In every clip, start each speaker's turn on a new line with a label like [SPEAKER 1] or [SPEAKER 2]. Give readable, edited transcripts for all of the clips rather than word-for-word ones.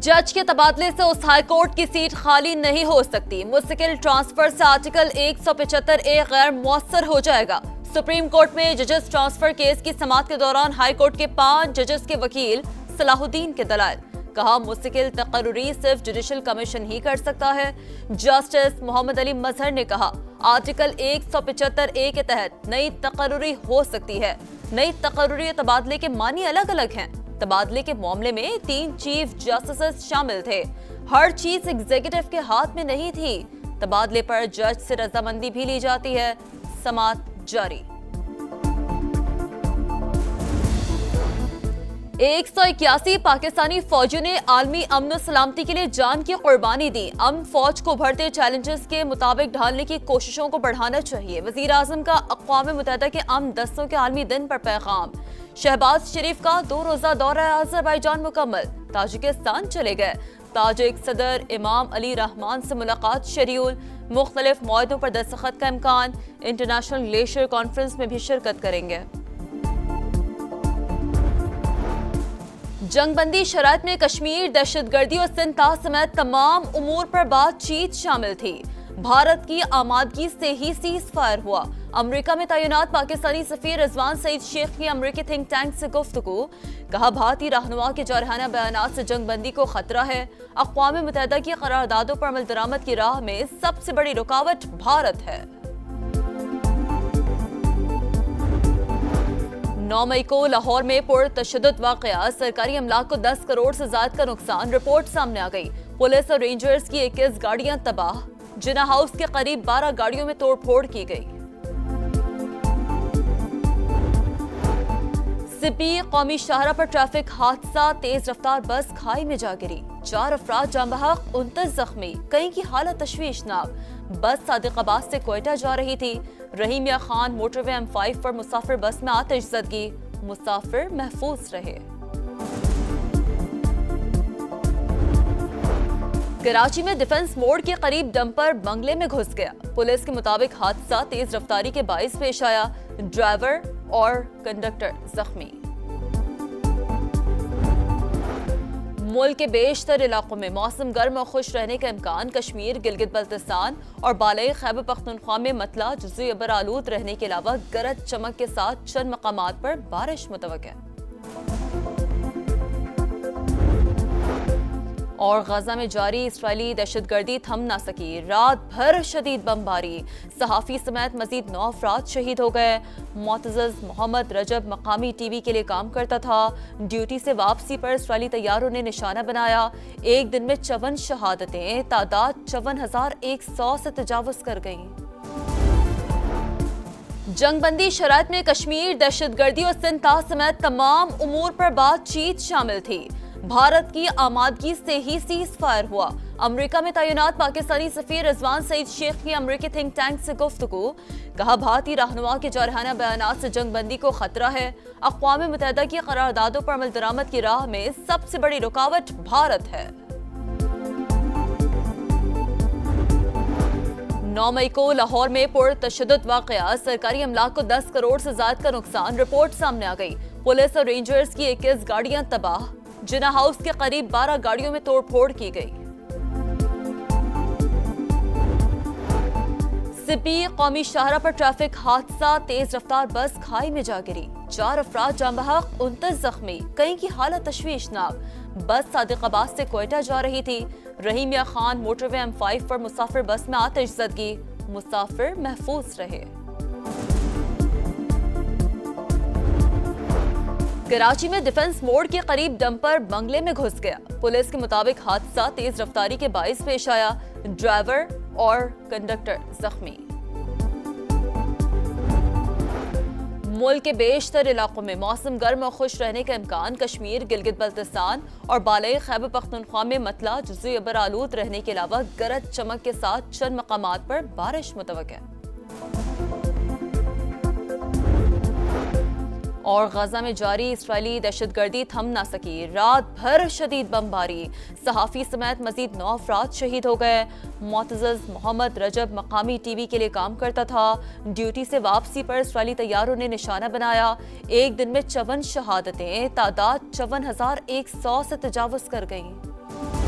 [SPEAKER 1] जज के तबादले से उस हाई कोर्ट की सीट खाली नहीं हो सकती। मुस्तकिल ट्रांसफर से आर्टिकल 175A गैर मौसर हो जाएगा। सुप्रीम कोर्ट में जजेस ट्रांसफर केस की समाअत के दौरान हाई कोर्ट के 5 जजेस के वकील सलाहुद्दीन के दलाइल। कहा, मुस्तकिल तकर्रुरी सिर्फ जुडिशल कमीशन ही कर सकता है। जस्टिस मोहम्मद अली मजहर ने कहा, आर्टिकल 175A के तहत नई तकर्रुरी हो सकती है। नई तकर्रुरी तबादले के मानी अलग अलग हैं। तबादले के मामले में 3 चीफ जस्टिस शामिल थे। हर चीज एग्जीक्यूटिव के हाथ में नहीं थी। तबादले पर जज से रजामंदी भी ली जाती है। समाअत जारी। 181 पाकिस्तानी फौजियों ने आलमी अमन सलामती के लिए जान की कुर्बानी दी। अमन फौज को बढ़ते चैलेंजेस के मुताबिक ढालने की कोशिशों को बढ़ाना चाहिए। वजीर आजम का अक़वाम मुत्तहिदा के अमन दस्तों के आलमी दिन पर पैगाम। शहबाज शरीफ का 2 रोज़ा दौरा अज़रबैजान मुकम्मल। ताजिकिस्तान चले गए। ताजिक सदर इमाम अली रहमान से मुलाकात शेड्यूल। मुख्तलिफ मुआहदों पर दस्तखत का इम्कान। इंटरनेशनल ग्लेशियर कॉन्फ्रेंस में भी शिरकत करेंगे। जंगबंदी शराइत में कश्मीर, दहशतगर्दी और सिंधा समेत तमाम उमूर पर बातचीत शामिल थी। भारत की आमादगी से ही सीज फायर हुआ। अमेरिका में तैनात पाकिस्तानी सफीर रिजवान सईद शेख की अमेरिकी थिंक टैंक से गुफ्तगू। कहा, भारतीय रहनुमा के जारहाना बयानात से जंगबंदी को खतरा है। अक़वाम मुत्तहिदा की करारदादों पर अमल दरामद की राह में सबसे बड़ी रुकावट भारत है। 9 मई को लाहौर में पुरतशद्दुद वाक़या, सरकारी अमलाक को 10 करोड़ से ज़ायद का नुकसान। रिपोर्ट सामने आ गई। पुलिस और रेंजर्स की 21 गाड़ियां तबाह। जिना हाउस के करीब 12 गाड़ियों में तोड़फोड़ की गई। सिपी कौमी शाहरा पर ट्रैफिक हादसा, तेज रफ्तार बस खाई में जा गिरी। 4 अफराद जाँ बहक, 29 जख्मी, कई की हालत तशवीशनाक। बस सादिकाबाद से कोयटा जा रही थी। रहीमिया खान मोटरवे M5 पर मुसाफिर बस में आतिश ज़दगी। मुसाफिर महफूज रहे। कराची में डिफेंस मोड़ के करीब डंपर बंगले में घुस गया। पुलिस के मुताबिक हादसा तेज रफ्तारी के बाइस पेश आया। ड्राइवर और कंडक्टर जख्मी। मुल्क के बेशतर इलाकों में मौसम गर्म और खुश रहने का इम्कान। कश्मीर, गिलगित बल्तिस्तान और बालाई खैबर पख्तूनख्वा में मतला जुज़ई अबर आलूद रहने के अलावा गरज चमक के साथ चंद मकामात पर बारिश मुतवक्किल। और गजा में जारी इसराइली दहशतगर्दी थम ना सकी। रात भर शदीद बमबारी। सहाफ़ी समेत मजीद 9 अफराद शहीद हो गए। मोअज़्ज़ज़ मोहम्मद रजब मकामी टीवी के लिए काम करता था। ड्यूटी से वापसी पर इसराइली तैयारों ने निशाना बनाया। एक दिन में 54 शहादतें, तादाद 54,100 से तजावुज़ कर गई। जंगबंदी शराइत में कश्मीर, दहशतगर्दी और सिंधा समेत तमाम उमूर पर बातचीत शामिल थी। भारत की आमादगी से ही सीज फायर हुआ। अमेरिका में तैनात पाकिस्तानी सफीर रिजवान सईद शेख की अमेरिकी थिंक टैंक से गुफ्तगू। कहा, भारतीय रहनुमा के जारहाना बयानात से जंगबंदी को खतरा है। अक़वाम मुत्तहिदा की करारदादों पर अमल दरामद की राह में सबसे बड़ी रुकावट भारत है। 9 मई को लाहौर में पुरतशद्दुद वाक़या, सरकारी अमलाक को 10 करोड़ से ज़ायद का नुकसान। रिपोर्ट सामने आ गई। पुलिस और रेंजर्स की 21 गाड़ियां तबाह। जिना हाउस के करीब 12 गाड़ियों में तोड़फोड़ की गई। सिपी कौमी शाहरा पर ट्रैफिक हादसा, तेज रफ्तार बस खाई में जा गिरी। 4 अफराद जाँ बहक, 29 जख्मी, कई की हालत तशवीशनाक। बस सादिकाबाद से कोयटा जा रही थी। रहीमिया खान मोटरवे M5 पर मुसाफिर बस में आतिश ज़दगी। मुसाफिर महफूज रहे। कराची में डिफेंस मोड़ के करीब डंपर बंगले में घुस गया। पुलिस के मुताबिक हादसा तेज रफ्तारी के बाइस पेश आया। ड्राइवर और कंडक्टर जख्मी। मुल्क के बेशतर इलाकों में मौसम गर्म और खुश रहने का इम्कान। कश्मीर, गिलगित बल्तिस्तान और बालाई खैबर पख्तूनख्वा में मतला जुज़ई अबर आलूद रहने के अलावा गरज चमक के साथ चंद मकामात पर बारिश मुतवक्किल। और गजा में जारी इसराइली दहशतगर्दी थम ना सकी। रात भर शदीद बमबारी। सहाफ़ी समेत मजीद 9 अफराद शहीद हो गए। मोअज़्ज़ज़ मोहम्मद रजब मकामी टीवी के लिए काम करता था। ड्यूटी से वापसी पर इसराइली तैयारों ने निशाना बनाया। एक दिन में 54 शहादतें, तादाद 54,100 से तजावुज़ कर गई।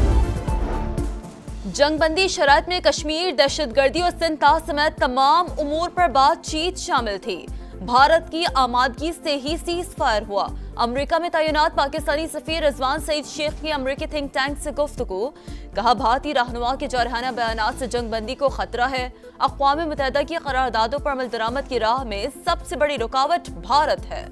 [SPEAKER 1] जंग बंदी शराइत में कश्मीर, दहशतगर्दी और सिंध समेत तमाम उमूर पर बातचीत शामिल थी। भारत की आमादगी से ही सीज फायर हुआ। अमेरिका में तैनात पाकिस्तानी सफीर रिजवान सईद शेख की अमेरिकी थिंक टैंक से गुफ्तगू। कहा, भारतीय रहनुमा के जारहाना बयानात से जंग बंदी को खतरा है। अक़वाम मुत्तहिदा की करारदादों पर अमल दरामद की राह में सबसे बड़ी रुकावट भारत है।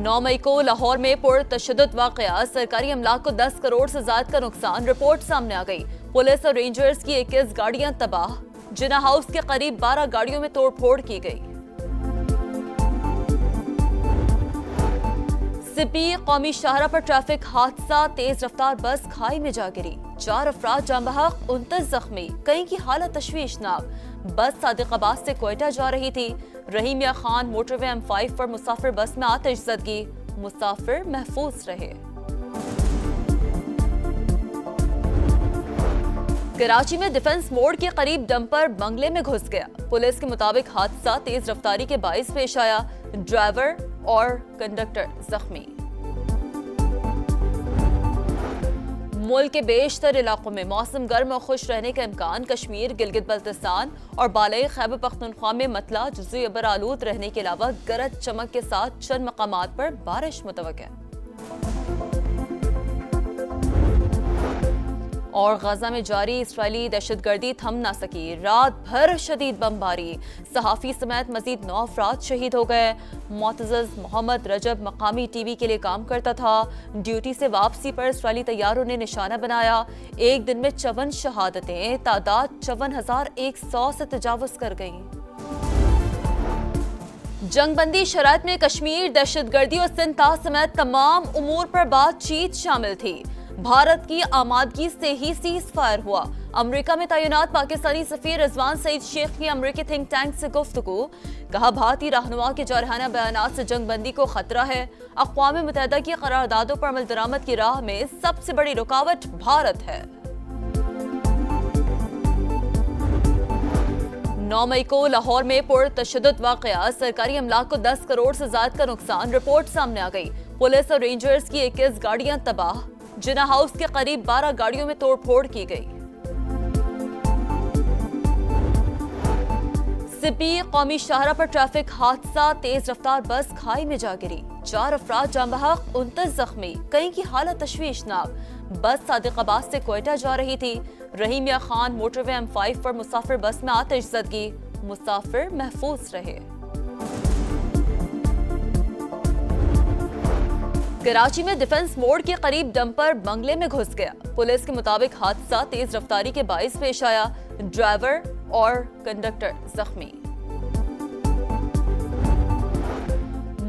[SPEAKER 1] 9 मई को लाहौर में पुरतशद्दुद वाक़या, सरकारी अमलाक को 10 करोड़ से ज्यादा का नुकसान, रिपोर्ट सामने आ गई। पुलिस और रेंजर्स की 21 गाड़ियां तबाह। जिना हाउस के करीब 12 गाड़ियों में तोड़फोड़ की गई। सिपी कौमी शाहरा पर ट्रैफिक हादसा, तेज रफ्तार बस खाई में जा गिरी। 4 अफराद जान बहक, 29 जख्मी, कई की हालत तशवीशनाक। बस सादिकाबाद से कोयटा जा रही थी। रहीम या खान मोटरवे M5 पर मुसाफिर बस में आतिश ज़दगी, मुसाफिर महफूज रहे। कराची में डिफेंस मोड़ के करीब डंपर बंगले में घुस गया। पुलिस के मुताबिक हादसा तेज रफ्तारी के बाइस पेश आया। ड्राइवर और कंडक्टर जख्मी। मुल्क के बेशतर इलाकों में मौसम गर्म और खुश रहने का इम्कान। कश्मीर, गिलगित बल्तिस्तान और बालाई खैबर पख्तूनख्वा में मतला जुज़ई अबर आलूद रहने के अलावा गरज चमक के साथ चंद मकामात पर बारिश मुतवक्किल है। और गजा में जारी इसराइली दहशतगर्दी थम ना सकी। रात भर शदीद बमबारी, सहाफ़ी समेत मजीद 9 अफराद शहीद हो गए। मोअज़्ज़ज़ मोहम्मद रजब मकामी टीवी के लिए काम करता था। ड्यूटी से वापसी पर इसराइली तैयारों ने निशाना बनाया। एक दिन में 54 शहादतें, तादाद 54,100 से तजावुज़ कर गई। जंगबंदी शराइत में कश्मीर, दहशतगर्दी और सिंध समेत तमाम उमूर पर बातचीत शामिल थी। भारत की आमादगी से ही सीज फायर हुआ। अमेरिका में तैनात पाकिस्तानी सफीर रिजवान सईद शेख की अमेरिकी थिंक टैंक से गुफ्तगू। कहा, भारतीय रहनुमा के जारहाना बयानात से जंग बंदी को खतरा है। अक़वाम मुत्तहिदा की करारदादों पर अमल दरामद की राह में सबसे बड़ी रुकावट भारत है। 9 मई को लाहौर में पुरतशद्दुद वाक़या, सरकारी अमलाक को 10 करोड़ से ज्यादा का नुकसान, रिपोर्ट सामने आ गई। पुलिस और रेंजर्स की 21 गाड़ियां तबाह। जिना हाउस के करीब 12 गाड़ियों में तोड़फोड़ की गई। सिपी कौमी शाहरा पर ट्रैफिक हादसा, तेज रफ्तार बस खाई में जा गिरी। 4 अफराद जान बहक, 29 जख्मी, कई की हालत तशवीशनाक। बस सादिकाबाद से कोयटा जा रही थी। रहीम या खान मोटरवे M5 पर मुसाफिर बस में आतिश ज़दगी, मुसाफिर महफूज रहे। कराची में डिफेंस मोड़ के करीब डंपर बंगले में घुस गया। पुलिस के मुताबिक हादसा तेज रफ्तारी के बाइस पेश आया। ड्राइवर और कंडक्टर जख्मी।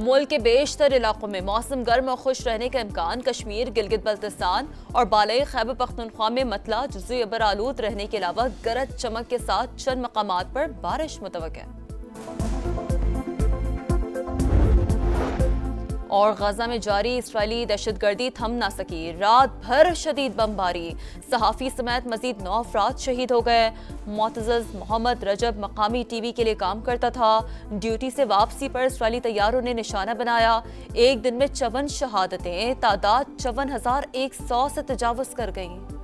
[SPEAKER 1] मुल्क के बेशतर इलाकों में मौसम गर्म और खुश रहने का इम्कान। कश्मीर, गिलगित बल्तिस्तान और बालाई खैबर पख्तूनख्वा में मतला जुज़ई अबर आलूद रहने के अलावा गरज चमक के साथ चंद मकामात पर बारिश मुतवक्किल है। और गजा में जारी इसराइली दहशतगर्दी थम ना सकी। रात भर शदीद बमबारी, सहाफ़ी समेत मजीद 9 अफराद शहीद हो गए। मोअज़्ज़ज़ मोहम्मद रजब मकामी टीवी के लिए काम करता था। ड्यूटी से वापसी पर इसराइली तैयारों ने निशाना बनाया। एक दिन में 54 शहादतें, तादाद 54,100 से तजावुज़ कर गई।